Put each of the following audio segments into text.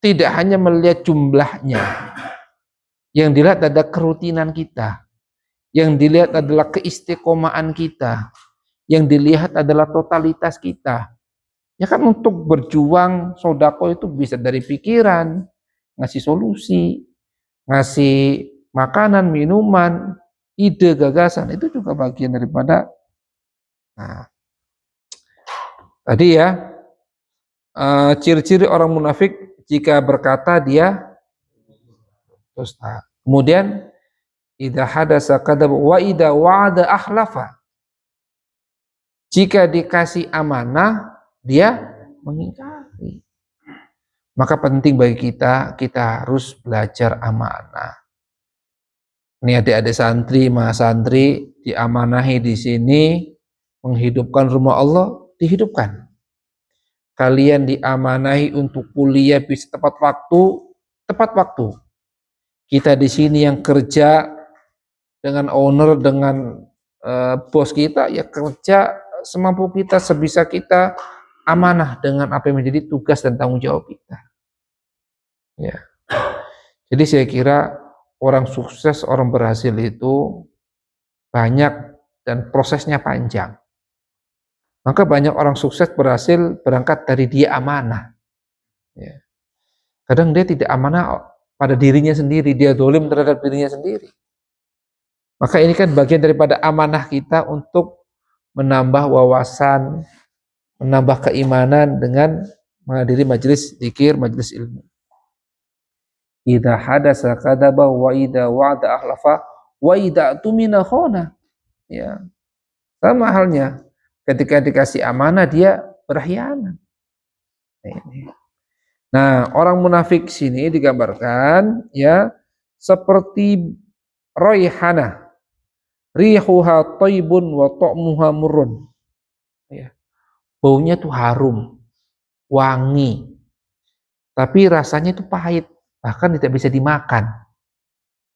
tidak hanya melihat jumlahnya, yang dilihat ada kerutinan kita, yang dilihat adalah keistiqomahan kita, yang dilihat adalah totalitas kita. Ya kan, untuk berjuang sodako itu bisa dari pikiran, ngasih solusi, ngasih makanan, minuman, ide, gagasan, itu juga bagian daripada. Nah, tadi ya, ciri-ciri orang munafik jika berkata dia dusta. Kemudian idza hadasa kadzab wa idza wa'ada akhlafa. Jika dikasih amanah dia mengingkari. Maka penting bagi kita harus belajar amanah. Ini adik-adik santri, mas santri diamanahi di sini menghidupkan rumah Allah, dihidupkan. Kalian diamanahi untuk kuliah bisa tepat waktu. Kita di sini yang kerja dengan owner, dengan bos kita, ya kerja semampu kita, sebisa kita, amanah dengan apa yang menjadi tugas dan tanggung jawab kita. Ya. Jadi saya kira orang sukses, orang berhasil itu banyak dan prosesnya panjang. Maka banyak orang sukses berhasil berangkat dari dia amanah. Ya. Kadang dia tidak amanah pada dirinya sendiri, dia dolim terhadap dirinya sendiri. Maka ini kan bagian daripada amanah kita untuk menambah wawasan, menambah keimanan dengan menghadiri majelis zikir, majelis ilmu. Idza hadasa kadzaba wa idza wa'ada akhlafa wa idza tumina khana. Ya. Sama halnya ketika dikasih amanah dia berkhianat. Nah, orang munafik sini digambarkan ya seperti raihana, rihuha thayyibun wa ta'muha murrun. Ya. Baunya tuh harum, wangi, tapi rasanya itu pahit, bahkan tidak bisa dimakan.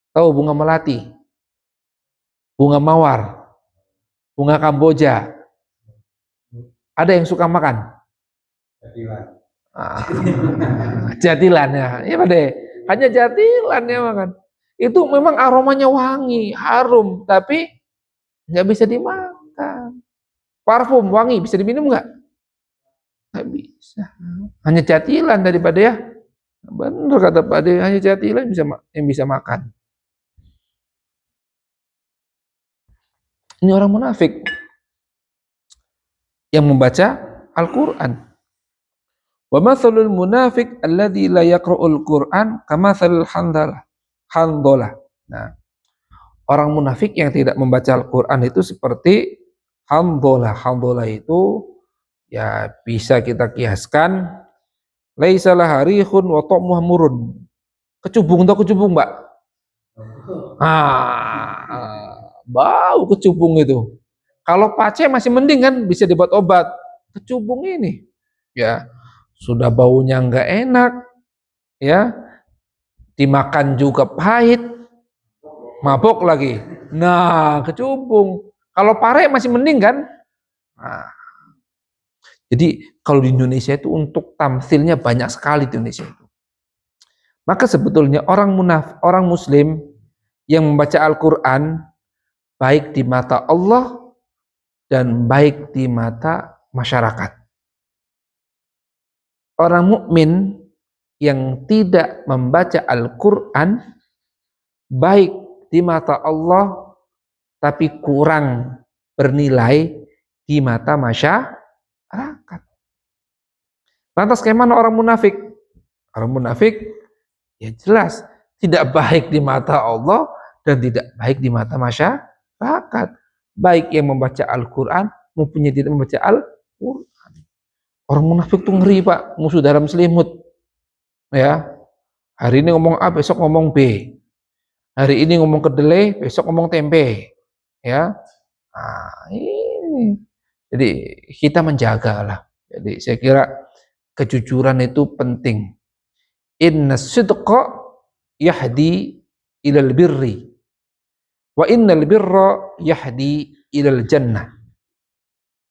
Tahu bunga melati, bunga mawar, bunga kamboja? Ada yang suka makan? Jatilan ya, iya Pak De. Hanya jatilan ya makan. Itu memang aromanya wangi, harum, tapi nggak bisa dimakan. Parfum wangi bisa diminum nggak? Nggak bisa. Hanya jatilan daripada ya. Benar kata Pak De, hanya jatilan yang bisa makan. Ini orang munafik yang membaca Al-Quran. Wa mathalul munafiq alladzi la yaqra'ul Qur'an kamathalil handalah. Nah, orang munafik yang tidak membaca Al-Qur'an itu seperti handalah. Handalah itu ya bisa kita kiaskan laisa laha rihun wa ta'muha murun. Kecubung, Mbak? Bau kecubung itu. Kalau pace masih mending kan, bisa dibuat obat. Kecubung ini ya sudah baunya nggak enak, ya dimakan juga pahit, mabok lagi. Nah, kecubung. Kalau pare masih mending kan. Nah, jadi kalau di Indonesia itu untuk tamsilnya banyak sekali di Indonesia itu. Maka sebetulnya orang muslim yang membaca Al-Quran baik di mata Allah dan baik di mata masyarakat. Orang mukmin yang tidak membaca Al-Quran baik di mata Allah tapi kurang bernilai di mata masyarakat. Lantas bagaimana orang munafik? Orang munafik ya jelas tidak baik di mata Allah dan tidak baik di mata masyarakat. Baik yang membaca Al-Quran maupun yang tidak membaca Al-Quran. Orang munafik tuh ngeri Pak, musuh dalam selimut. Ya, hari ini ngomong A, besok ngomong B. Hari ini ngomong kedelai, besok ngomong tempe. Ya, nah, ini. Jadi kita menjagalah. Jadi saya kira kejujuran itu penting. Inna sidqa yahdi ilal birri wa innal birra yahdi ilal jannah.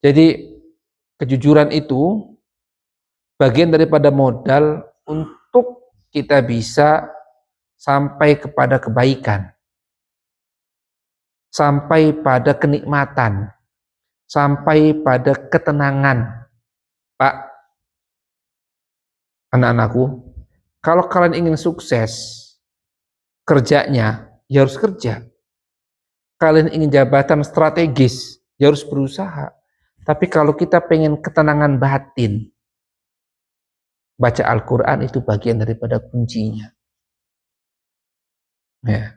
Jadi kejujuran itu bagian daripada modal untuk kita bisa sampai kepada kebaikan, sampai pada kenikmatan, sampai pada ketenangan. Pak, anak-anakku, kalau kalian ingin sukses kerjanya, ya harus kerja. Kalian ingin jabatan strategis, ya harus berusaha. Tapi kalau kita pengen ketenangan batin, baca Al-Quran itu bagian daripada kuncinya. Ya.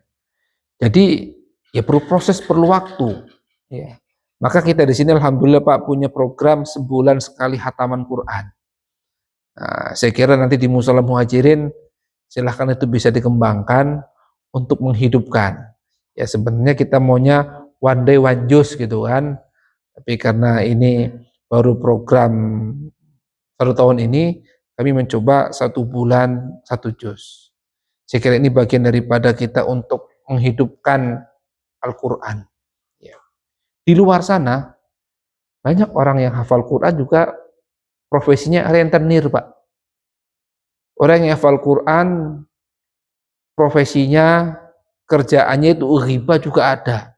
Jadi ya perlu proses, perlu waktu. Ya. Maka kita di sini alhamdulillah Pak punya program sebulan sekali hataman Quran. Nah, saya kira nanti di Mushola Muhajirin silahkan itu bisa dikembangkan untuk menghidupkan. Ya sebenarnya kita maunya one day one juz gitu kan. Tapi karena ini baru program 1 tahun ini, kami mencoba 1 bulan 1 juz. Saya kira ini bagian daripada kita untuk menghidupkan Al-Quran. Ya. Di luar sana, banyak orang yang hafal Quran juga profesinya rentenir, Pak. Orang yang hafal Quran, profesinya, kerjaannya itu ghibah juga ada.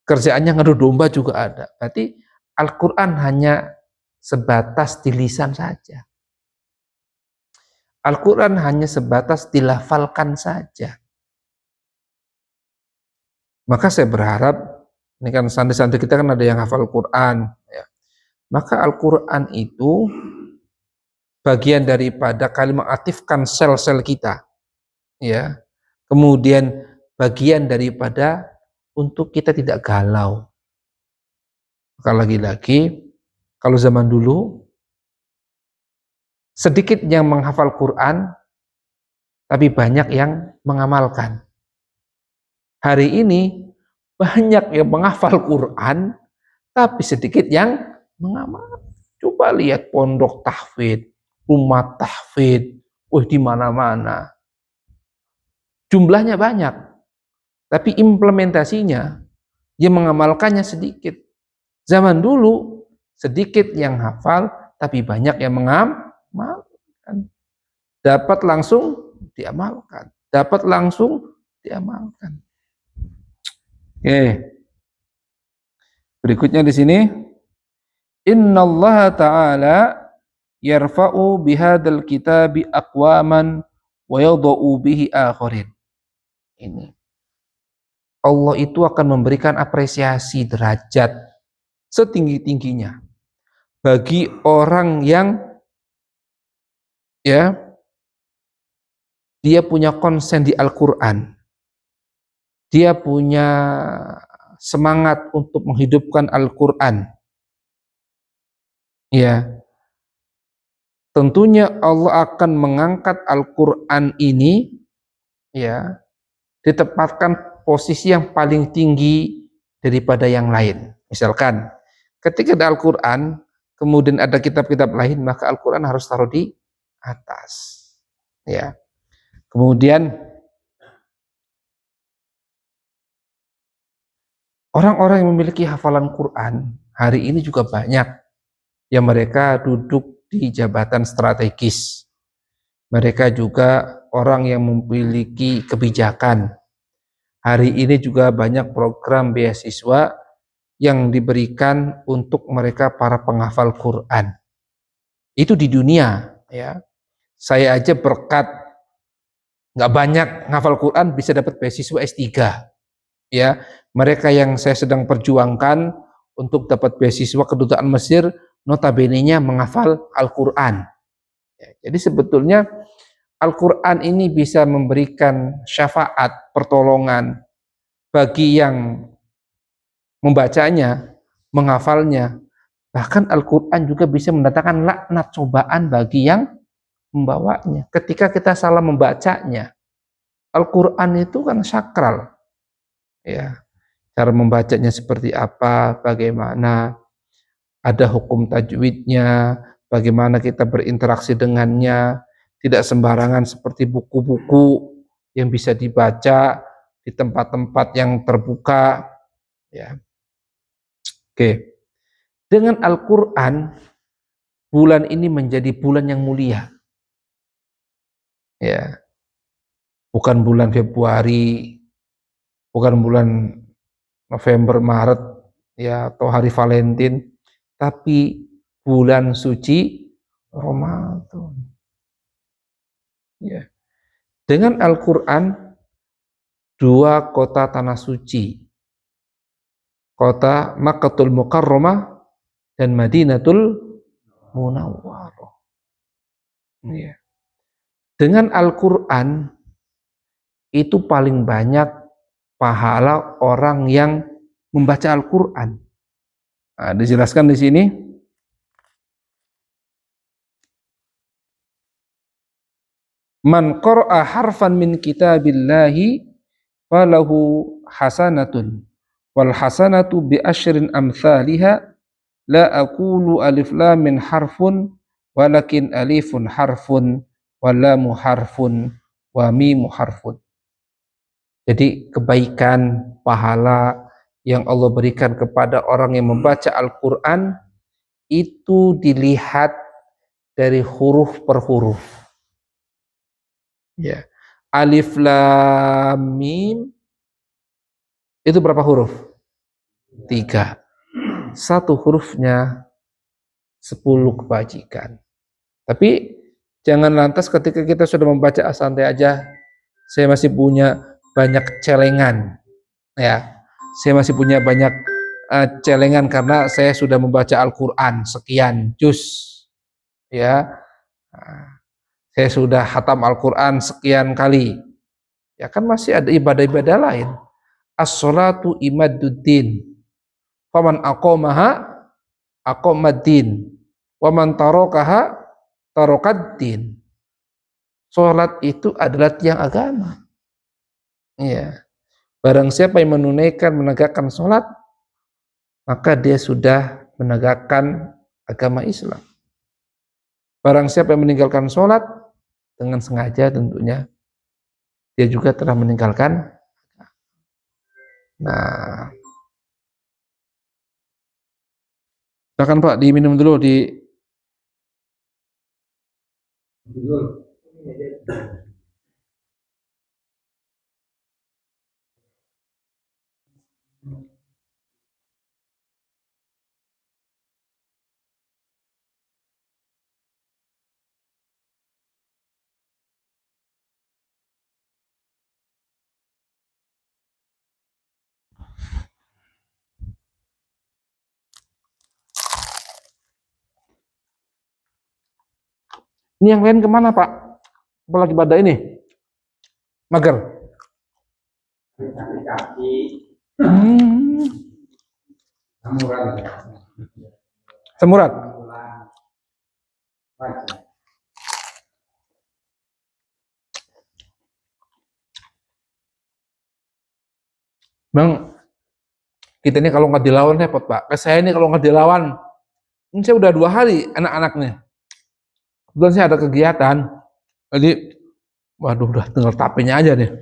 Kerjaannya ngadu domba juga ada. Berarti Al-Quran hanya sebatas di lisan saja. Al-Quran hanya sebatas dilafalkan saja. Maka saya berharap, ini kan santri-santri kita kan ada yang hafal Quran, ya. Maka Al-Quran itu bagian daripada kalimat aktifkan sel-sel kita, ya. Kemudian bagian daripada untuk kita tidak galau. Maka lagi-lagi, kalau zaman dulu sedikit yang menghafal Quran, tapi banyak yang mengamalkan. Hari ini banyak yang menghafal Quran, tapi sedikit yang mengamalkan. Coba lihat pondok tahfidz, rumah tahfidz, di mana-mana. Jumlahnya banyak, tapi implementasinya, yang mengamalkannya sedikit. Zaman dulu sedikit yang hafal, tapi banyak yang mengamalkan. Dapat langsung diamalkan, dapat langsung diamalkan. Oke. Berikutnya di sini, Innallaha ta'ala yarfa'u bihadzal kitabi aqwaman wa yadha'u bihi akharin. Ini. Allah itu akan memberikan apresiasi derajat setinggi-tingginya bagi orang yang ya dia punya konsen di Al-Qur'an. Dia punya semangat untuk menghidupkan Al-Qur'an. Ya. Tentunya Allah akan mengangkat Al-Qur'an ini ya ditempatkan posisi yang paling tinggi daripada yang lain. Misalkan ketika ada Al-Quran, kemudian ada kitab-kitab lain, maka Al-Quran harus taruh di atas. Ya. Kemudian orang-orang yang memiliki hafalan Quran hari ini juga banyak yang mereka duduk di jabatan strategis. Mereka juga orang yang memiliki kebijakan. Hari ini juga banyak program beasiswa yang diberikan untuk mereka para penghafal Quran. Itu di dunia, ya. Saya aja berkat nggak banyak ngafal Quran bisa dapat beasiswa S3, ya. Mereka yang saya sedang perjuangkan untuk dapat beasiswa kedutaan Mesir, notabene-nya menghafal Al-Quran. Ya, jadi sebetulnya Al-Quran ini bisa memberikan syafaat, pertolongan bagi yang membacanya, menghafalnya. Bahkan Al-Quran juga bisa mendatangkan laknat cobaan bagi yang membawanya. Ketika kita salah membacanya, Al-Quran itu kan sakral. Ya, cara membacanya seperti apa, bagaimana, ada hukum tajwidnya, bagaimana kita berinteraksi dengannya, tidak sembarangan seperti buku-buku yang bisa dibaca di tempat-tempat yang terbuka. Ya. Oke. Dengan Al-Quran, bulan ini menjadi bulan yang mulia. Ya, bukan bulan Februari, bukan bulan November, Maret, ya, atau hari Valentine, tapi bulan suci Ramadan. Ya. Dengan Al-Quran, dua kota tanah suci, kota Makkatul Mukarramah dan Madinatul Munawwarah. Ya. Dengan Al-Quran, itu paling banyak pahala orang yang membaca Al-Quran. Nah, dijelaskan di sini, man qara'a harfan min kitabillahi falahu hasanatun wal hasanatu bi asyrin amsalha la aqulu alif lam min harfun walakin alifun harfun wa lamu harfun wa mimu harfun. Jadi kebaikan, pahala yang Allah berikan kepada orang yang membaca Al-Quran itu dilihat dari huruf per huruf. Ya. Alif lam mim itu berapa huruf? 3. Satu hurufnya 10 kebajikan. Tapi jangan lantas ketika kita sudah membaca santai aja, saya masih punya banyak celengan. Ya, saya masih punya banyak celengan karena saya sudah membaca Al-Quran sekian juz. Ya, saya sudah khatam Al-Quran sekian kali. Ya kan masih ada ibadah-ibadah lain. As-sholatu imaduddin. Faman aqomaha aqomaddin. Waman tarakaha tarakaddin. Sholat itu adalah tiang agama. Iya. Barang siapa yang menunaikan, menegakkan sholat, maka dia sudah menegakkan agama Islam. Barang siapa yang meninggalkan sholat, dengan sengaja tentunya, dia juga telah meninggalkan. Nah, silakan Pak, diminum dulu di. Ini yang lain kemana Pak? Apalagi pada ini? Mager. Hmm. Semurat. Bang, kita ini kalau nggak dilawan repot Pak. Saya ini kalau nggak dilawan, ini saya udah 2 hari anak-anaknya. Kebetulan saya ada kegiatan, jadi, waduh, udah tinggal tapenya aja nih.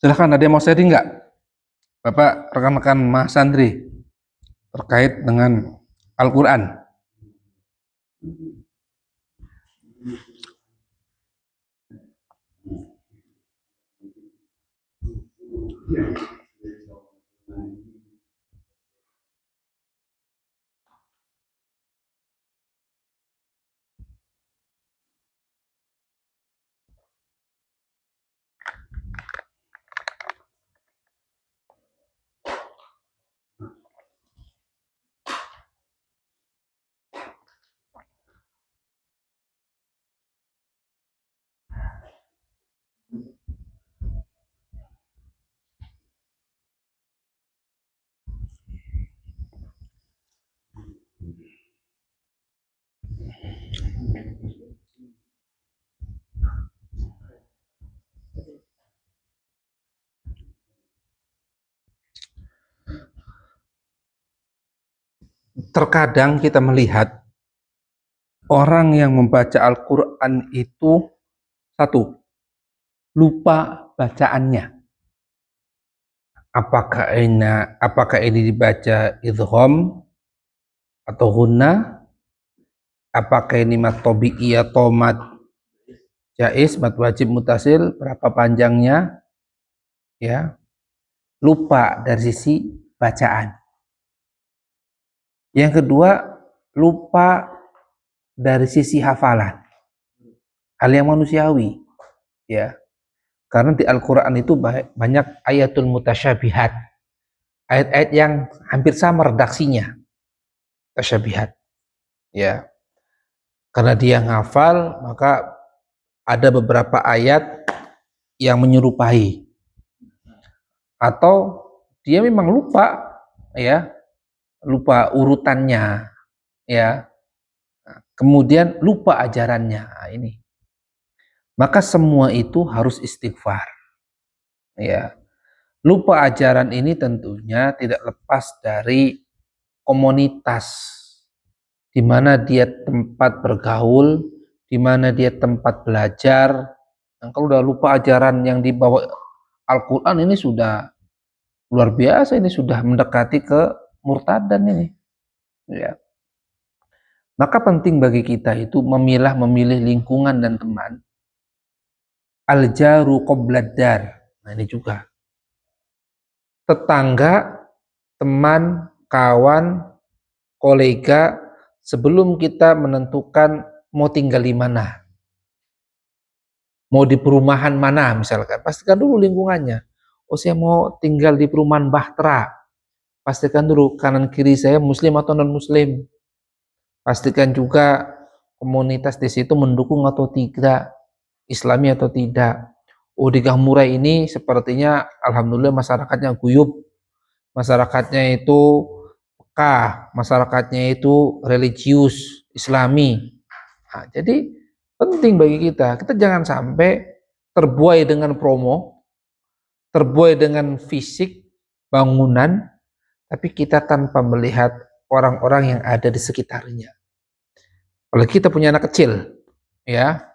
Silahkan, ada yang mau sharing nggak? Bapak, rekan-rekan Mas Sandri, terkait dengan Al-Quran. Terkadang kita melihat orang yang membaca Al-Quran itu satu, lupa bacaannya. Apakah ini dibaca idgham atau gunna? Apakah ini mat tabi'i atau mat jaiz, mat wajib mutasil, berapa panjangnya? Ya, lupa dari sisi bacaan. Yang kedua, lupa dari sisi hafalan. Hal yang manusiawi, ya. Karena di Al-Quran itu banyak ayatul mutasyabihat, ayat-ayat yang hampir sama redaksinya, tasyabihat, ya. Karena dia ngafal, maka ada beberapa ayat yang menyerupai, atau dia memang lupa, ya, lupa urutannya, ya. Kemudian lupa ajarannya, ini. Maka semua itu harus istighfar, ya. Lupa ajaran ini tentunya tidak lepas dari komunitas di mana dia tempat bergaul, di mana dia tempat belajar. Dan kalau udah lupa ajaran yang dibawa Al-Quran, ini sudah luar biasa, ini sudah mendekati ke murtadan ini, ya. Maka penting bagi kita itu memilih lingkungan dan teman. Al-jaru qoblad dar. Nah, ini juga tetangga, teman, kawan, kolega, sebelum kita menentukan mau tinggal di mana, mau di perumahan mana misalkan, pastikan dulu lingkungannya. Oh, saya mau tinggal di perumahan Bahtera, pastikan dulu kanan kiri saya muslim atau non muslim. Pastikan juga komunitas di situ mendukung atau tidak, islami atau tidak. Oh, di Gang Murai ini sepertinya alhamdulillah masyarakatnya guyup, masyarakatnya itu peka, masyarakatnya itu religius, islami. Nah, jadi penting bagi kita jangan sampai terbuai dengan promo, terbuai dengan fisik, bangunan, tapi kita tanpa melihat orang-orang yang ada di sekitarnya. Kalau kita punya anak kecil, ya,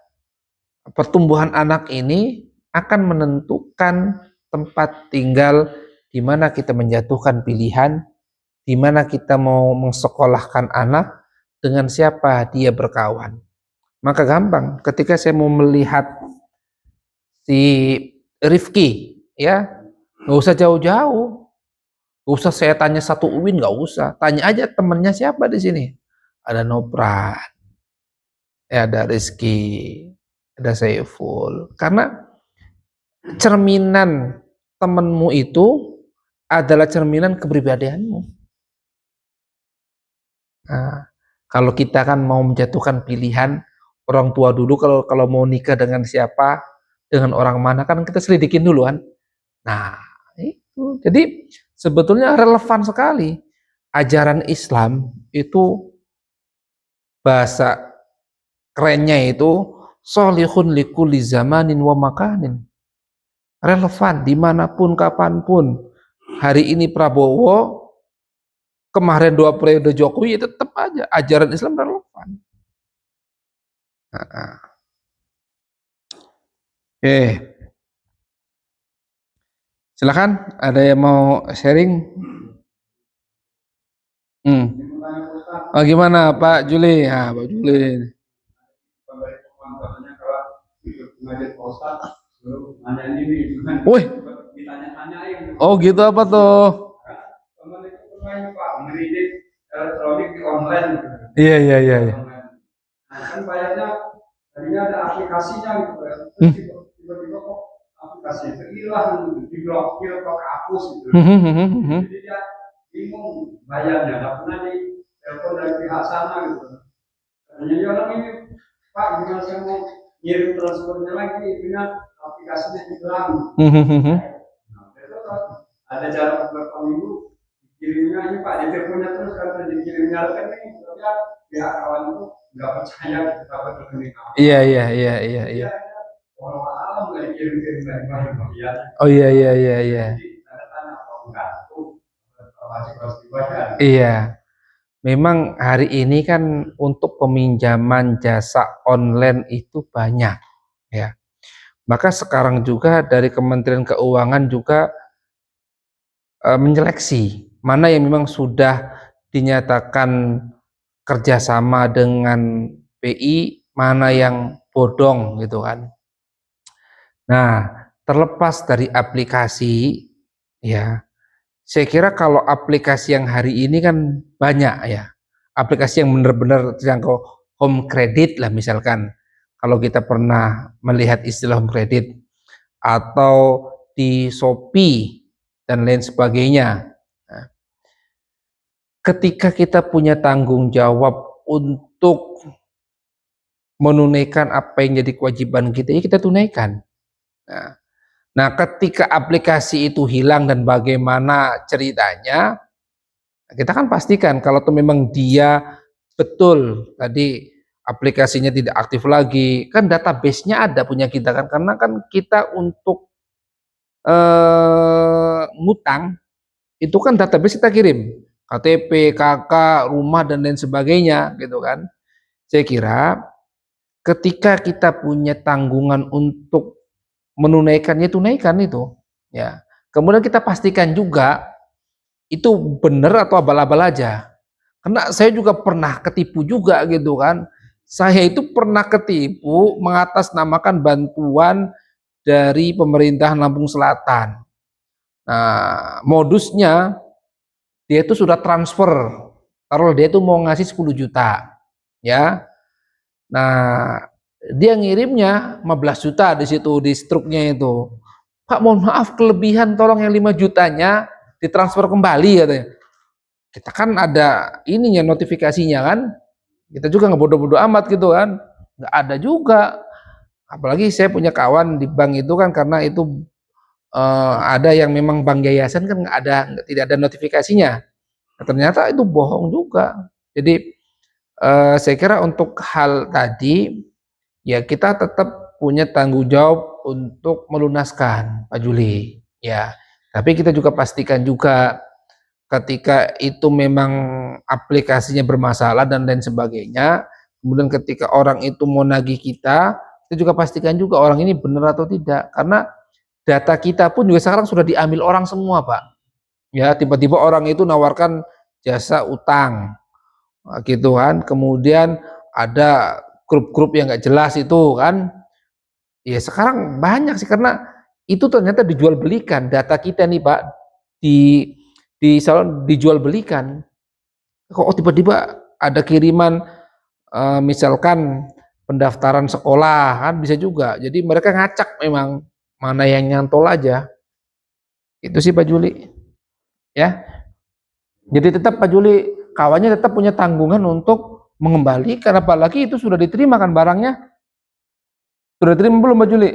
pertumbuhan anak ini akan menentukan tempat tinggal di mana kita menjatuhkan pilihan, di mana kita mau mengsekolahkan anak, dengan siapa dia berkawan. Maka gampang, ketika saya mau melihat si Rifki, ya, nggak usah jauh-jauh, nggak usah saya tanya satu UIN, nggak usah, tanya aja temennya siapa di sini. Ada Nopran, ya, ada Rizky, ada Saiful. Karena cerminan temenmu itu adalah cerminan kepribadianmu. Nah, kalau kita kan mau menjatuhkan pilihan, orang tua dulu kalau mau nikah dengan siapa, dengan orang mana, kan kita selidikin dulu kan. Nah, itu. Jadi sebetulnya relevan sekali. Ajaran Islam itu bahasa kerennya itu sholihun likulli zamanin wa makanin. Relevan dimanapun, kapanpun. Hari ini Prabowo, kemarin 2 periode Jokowi, ya tetap aja ajaran Islam relevan. Oke, silakan, ada yang mau sharing? Oh, gimana Pak Juli? Ya, Pak Juli. Wih, oh gitu, apa tuh? Elektronik di online. Iya, iya, iya. Kan bayarnya tadinya ada aplikasinya gitu kan. Tiba-tiba kok aplikasi itu hilang, diblokir atau kehapus gitu. Jadi dia bingung bayarnya, nggak pernah di telepon dari pihak sana gitu. Katanya orang ini, Pak, gimana saya mau ngirim transfernya lagi, itunya aplikasinya hilang. Nah, itu ada jarak beberapa minggu kirimnya ini Pak, di teleponnya terus kan dikirimnya kan nih, tapi pihak kawan itu nggak percaya betapa rekening kamu. Iya, iya, iya, iya, iya. Orang alam nggak dikirim-kirim dari mana ya. Oh iya, iya, iya, iya. Jadi saya tanya apa enggak, itu masih harus dibaca. Iya. Memang hari ini kan untuk peminjaman jasa online itu banyak, ya. Maka sekarang juga dari Kementerian Keuangan juga menyeleksi mana yang memang sudah dinyatakan kerjasama dengan BI, mana yang bodong gitu kan. Nah, terlepas dari aplikasi, ya, saya kira kalau aplikasi yang hari ini kan banyak ya, aplikasi yang benar-benar terjangkau home credit lah misalkan, kalau kita pernah melihat istilah home credit, atau di Shopee dan lain sebagainya. Nah, ketika kita punya tanggung jawab untuk menunaikan apa yang jadi kewajiban kita, ya kita tunaikan. Nah, ketika aplikasi itu hilang dan bagaimana ceritanya, kita kan pastikan kalau itu memang dia betul tadi aplikasinya tidak aktif lagi, kan database-nya ada punya kita kan, karena kan kita untuk ngutang itu kan database kita kirim KTP, KK, rumah dan lain sebagainya gitu kan. Saya kira ketika kita punya tanggungan untuk menunaikannya, tunaikan itu ya. Kemudian kita pastikan juga itu benar atau abal-abal aja. Karena saya juga pernah ketipu juga gitu kan. Saya itu pernah ketipu mengatasnamakan bantuan dari pemerintahan Lampung Selatan. Nah, modusnya dia itu sudah transfer. Taruh dia itu mau ngasih 10 juta. Ya. Nah, dia ngirimnya 15 juta di situ di struknya itu. Pak, mohon maaf kelebihan, tolong yang 5 jutanya ditransfer kembali katanya. Kita kan ada ininya notifikasinya kan, kita juga nggak bodoh-bodoh amat gitu kan, nggak ada juga. Apalagi saya punya kawan di bank itu kan, karena itu ada yang memang bank yayasan kan nggak ada, tidak ada notifikasinya. Nah, ternyata itu bohong juga. Jadi saya kira untuk hal tadi ya kita tetap punya tanggung jawab untuk melunaskan Pak Juli ya. Tapi kita juga pastikan juga ketika itu memang aplikasinya bermasalah dan lain sebagainya, kemudian ketika orang itu mau nagih kita juga pastikan juga orang ini benar atau tidak, karena data kita pun juga sekarang sudah diambil orang semua Pak. Ya, tiba-tiba orang itu nawarkan jasa utang gitu kan, kemudian ada grup-grup yang nggak jelas itu kan. Ya sekarang banyak sih, karena itu ternyata dijual belikan data kita nih Pak, di salon dijual belikan. Kok tiba-tiba ada kiriman misalkan pendaftaran sekolah kan, bisa juga. Jadi mereka ngacak memang mana yang nyantol aja. Itu sih Pak Juli. Ya. Jadi tetap Pak Juli, kawannya tetap punya tanggungan untuk mengembalikan, apalagi itu sudah diterima kan barangnya. Sudah diterima belum Pak Juli?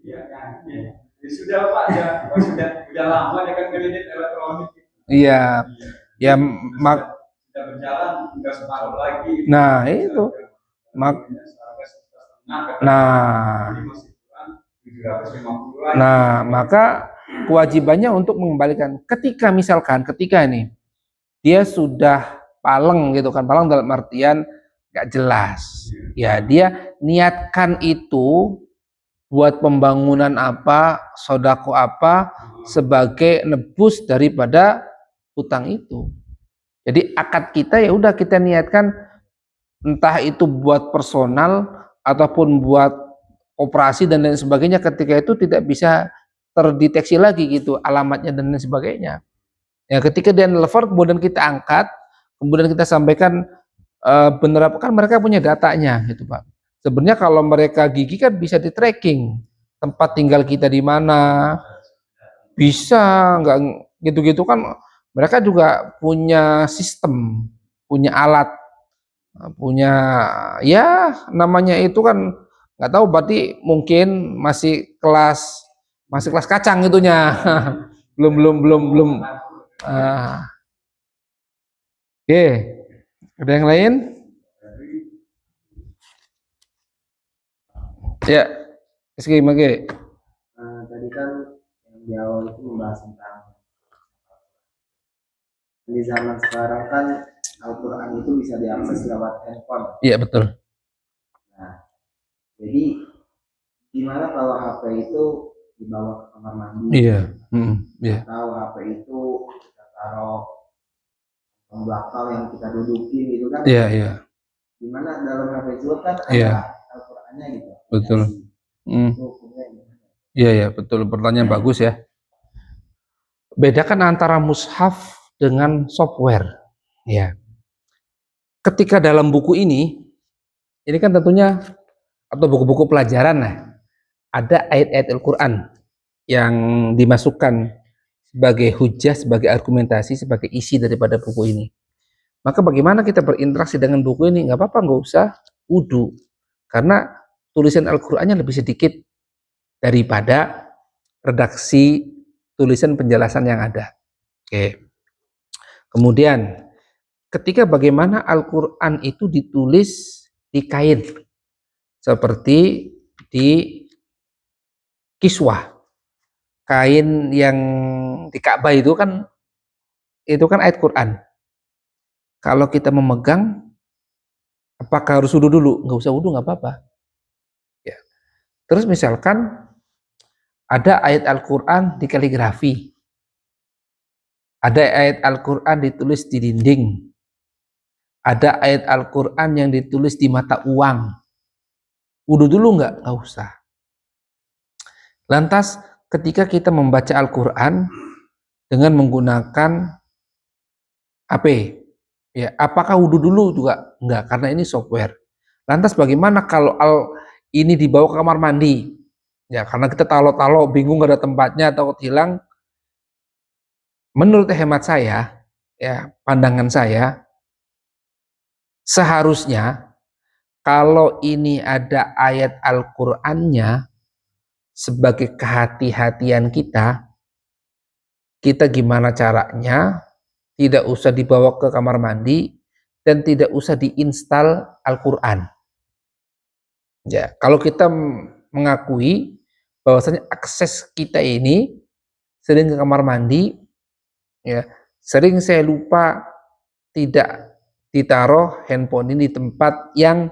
Iya kan. Ya. Ya sudah Pak, ya sudah lama ya kan kredit elektronik. Iya. Ya mak sudah berjalan sudah separuh lagi. Nah, itu. Nah, maka kewajibannya untuk mengembalikan. Ketika ini dia sudah paleng gitu kan, paleng dalam artian nggak jelas. Ya, dia niatkan itu buat pembangunan apa, sodako apa, sebagai nebus daripada hutang itu. Jadi akad kita ya udah kita niatkan, entah itu buat personal ataupun buat operasi dan lain sebagainya, ketika itu tidak bisa terdeteksi lagi gitu alamatnya dan lain sebagainya. Ya ketika dia nelfon kemudian kita angkat, kemudian kita sampaikan benar apa, kan mereka punya datanya gitu Pak. Sebenarnya kalau mereka gigi kan bisa di tracking tempat tinggal kita di mana, bisa nggak gitu-gitu kan, mereka juga punya sistem, punya alat, punya ya namanya itu kan nggak tahu, berarti mungkin masih kelas kacang itunya. belum belum belum belum uh, Oke, ada yang lain? Ya, Rizky, Mage. Tadi kan yang di awal itu membahas tentang di zaman sekarang kan Al-Quran itu bisa diakses lewat handphone. Iya, betul. Nah, jadi gimana kalau HP itu dibawa ke kamar mandi? Iya. Iya. Atau HP itu kita taruh di belakang yang kita dudukin gitu kan? Iya, iya. Gimana dalam HP itu kan ada Iya. Al-Qurannya gitu. Betul. Itu hukumnya gimana? Iya, ya, betul. Pertanyaan bagus ya. Bedakan antara mushaf dengan software. Ya. Ketika dalam buku ini kan tentunya atau buku-buku pelajaran lah, ada ayat-ayat Al-Quran yang dimasukkan sebagai hujah, sebagai argumentasi, sebagai isi daripada buku ini. Maka bagaimana kita berinteraksi dengan buku ini? Nggak apa-apa, nggak usah wudu. Karena tulisan Al-Qurannya lebih sedikit daripada redaksi tulisan penjelasan yang ada. Oke. Kemudian, ketika bagaimana Al-Quran itu ditulis di kain, seperti di kiswah, kain yang di Ka'bah itu kan ayat Quran. Kalau kita memegang, apakah harus wudu dulu? Nggak usah wudu, nggak apa-apa. Ya. Terus misalkan ada ayat Al-Quran di kaligrafi, ada ayat Al-Quran ditulis di dinding, ada ayat Al-Quran yang ditulis di mata uang. Wudu dulu nggak? Nggak usah. Lantas ketika kita membaca Al-Quran dengan menggunakan HP, ya, apakah wudu dulu juga? Enggak, karena ini software. Lantas bagaimana kalau ini dibawa ke kamar mandi? Ya, karena kita talo-talo bingung gak ada tempatnya atau hilang. Menurut hemat saya, ya, pandangan saya, seharusnya kalau ini ada ayat Al-Qur'annya sebagai kehati-hatian kita gimana caranya tidak usah dibawa ke kamar mandi dan tidak usah diinstal Al-Qur'an. Ya, kalau kita mengakui bahwasanya akses kita ini sering ke kamar mandi, ya, sering saya lupa tidak ditaruh handphone ini di tempat yang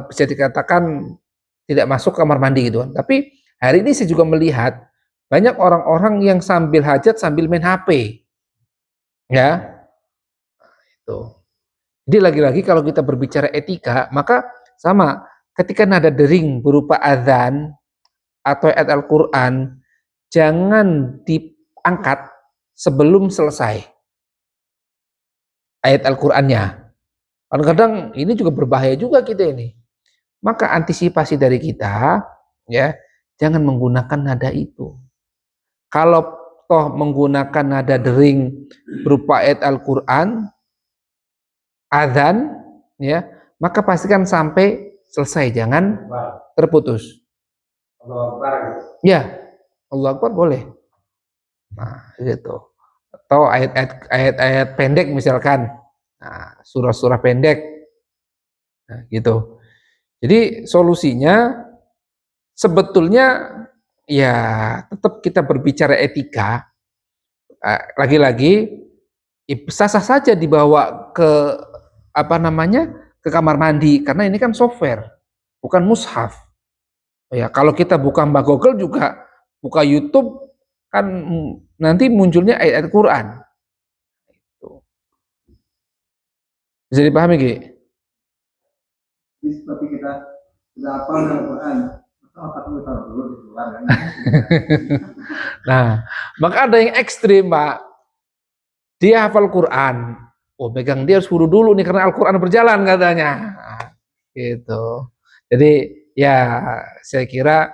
bisa dikatakan tidak masuk kamar mandi gitu kan. Tapi hari ini saya juga melihat banyak orang-orang yang sambil hajat sambil main HP, ya, itu. Jadi lagi-lagi kalau kita berbicara etika, maka sama ketika nada dering berupa azan atau ayat Al-Quran, jangan diangkat sebelum selesai ayat Al-Qurannya. Kadang-kadang ini juga berbahaya juga kita ini. Maka antisipasi dari kita, ya, jangan menggunakan nada itu. Kalau toh menggunakan nada dering berupa ayat Al-Quran, azan, ya, maka pastikan sampai selesai, jangan terputus. Allah Akbar. Ya, Allah Akbar boleh. Nah, gitu. Atau ayat-ayat pendek misalkan, nah, surah-surah pendek, nah, gitu. Jadi solusinya sebetulnya ya tetap kita berbicara etika. Lagi-lagi sah-sah saja dibawa ke apa namanya ke kamar mandi karena ini kan software, bukan mushaf. Ya, kalau kita buka Mbak Google juga buka YouTube kan nanti munculnya ayat-ayat Quran. Bisa dipahami, Ki? Jadi seperti kita sudah hafal Al-Quran, otak kita dulu di luar kan. Nah, maka ada yang ekstrim, Pak. Dia hafal Quran. Oh, pegang dia harus wudu dulu nih karena Al-Quran berjalan katanya. Nah, gitu. Jadi ya saya kira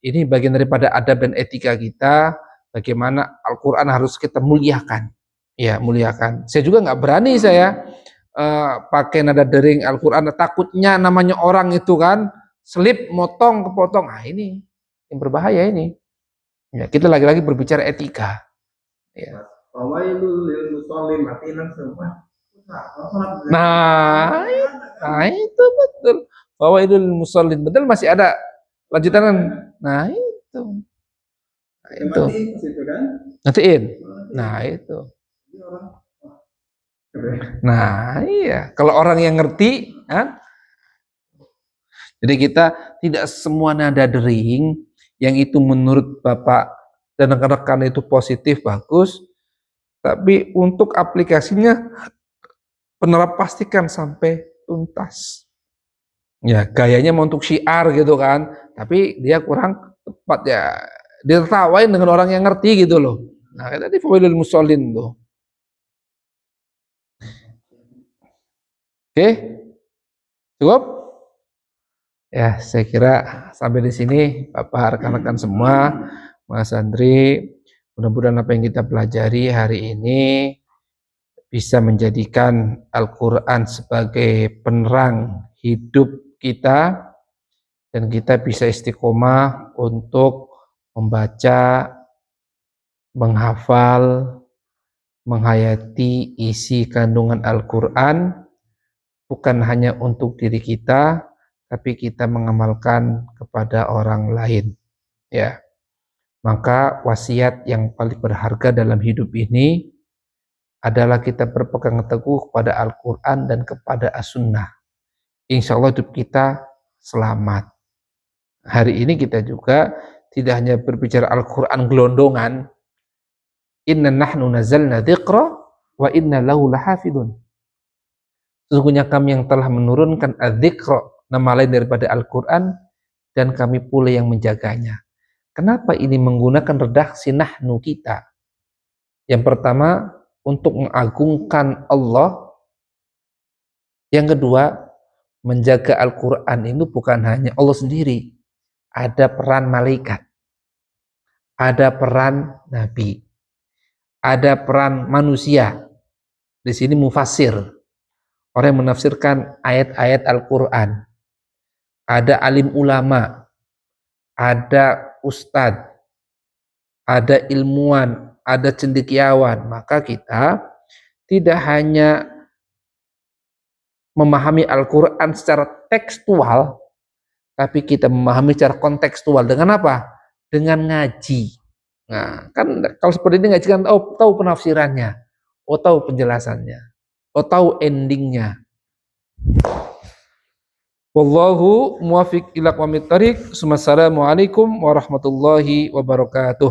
ini bagian daripada adab dan etika kita. Bagaimana Al-Quran harus kita muliakan. Ya, muliakan. Saya juga nggak berani saya pakai nada dering Al-Quran. Takutnya namanya orang itu kan selip, motong, kepotong. Ah, ini yang berbahaya ini. Ya, kita lagi-lagi berbicara etika. Ya. Fawailul lil musallin, matiin semua. Nah, itu betul. Fawailul musallin, betul, masih ada lanjutan. Nah, itu. Nah, itu. Matiin ke situ kan? Nantiin. Nah, itu. Jadi orang Nah, iya. Kalau orang yang ngerti, kan? Jadi kita tidak semua nada dering yang itu menurut Bapak dan rekan-rekan itu positif, bagus. Tapi untuk aplikasinya, penerap pastikan sampai tuntas. Ya, gayanya mau untuk syiar gitu kan, tapi dia kurang tepat ya. Dia tertawain dengan orang yang ngerti gitu loh. Nah, kayak tadi fawailul musallin tuh. Oke, cukup? Ya, saya kira sampai di sini Bapak, rekan-rekan semua, Mas Andri, mudah-mudahan apa yang kita pelajari hari ini bisa menjadikan Al-Quran sebagai penerang hidup kita, dan kita bisa istiqomah untuk membaca, menghafal, menghayati isi kandungan Al-Quran, bukan hanya untuk diri kita, tapi kita mengamalkan kepada orang lain. Ya, maka wasiat yang paling berharga dalam hidup ini adalah kita berpegang teguh kepada Al-Quran dan kepada As-Sunnah. Insya Allah hidup kita selamat. Hari ini kita juga tidak hanya berbicara Al-Quran gelondongan, inna nahnu nazalna dzikra wa inna lahu lahafidun. Sesungguhnya kami yang telah menurunkan adzikra, nama lain daripada Al-Quran, dan kami pula yang menjaganya. Kenapa ini menggunakan redaksi nahnu kita? Yang pertama, untuk mengagungkan Allah. Yang kedua, menjaga Al-Quran itu bukan hanya Allah sendiri. Ada peran malaikat, ada peran nabi, ada peran manusia. Di sini mufassir, orang yang menafsirkan ayat-ayat Al-Quran. Ada alim ulama, ada ustadz, ada ilmuwan, ada cendekiawan. Maka kita tidak hanya memahami Al-Quran secara tekstual, tapi kita memahami secara kontekstual. Dengan apa? Dengan ngaji. Nah, kan kalau seperti ini ngaji kan tahu penafsirannya, tahu penjelasannya, tahu endingnya. Wallahu muwaffiq ila aqwamit thariq. Assalamualaikum warahmatullahi wabarakatuh.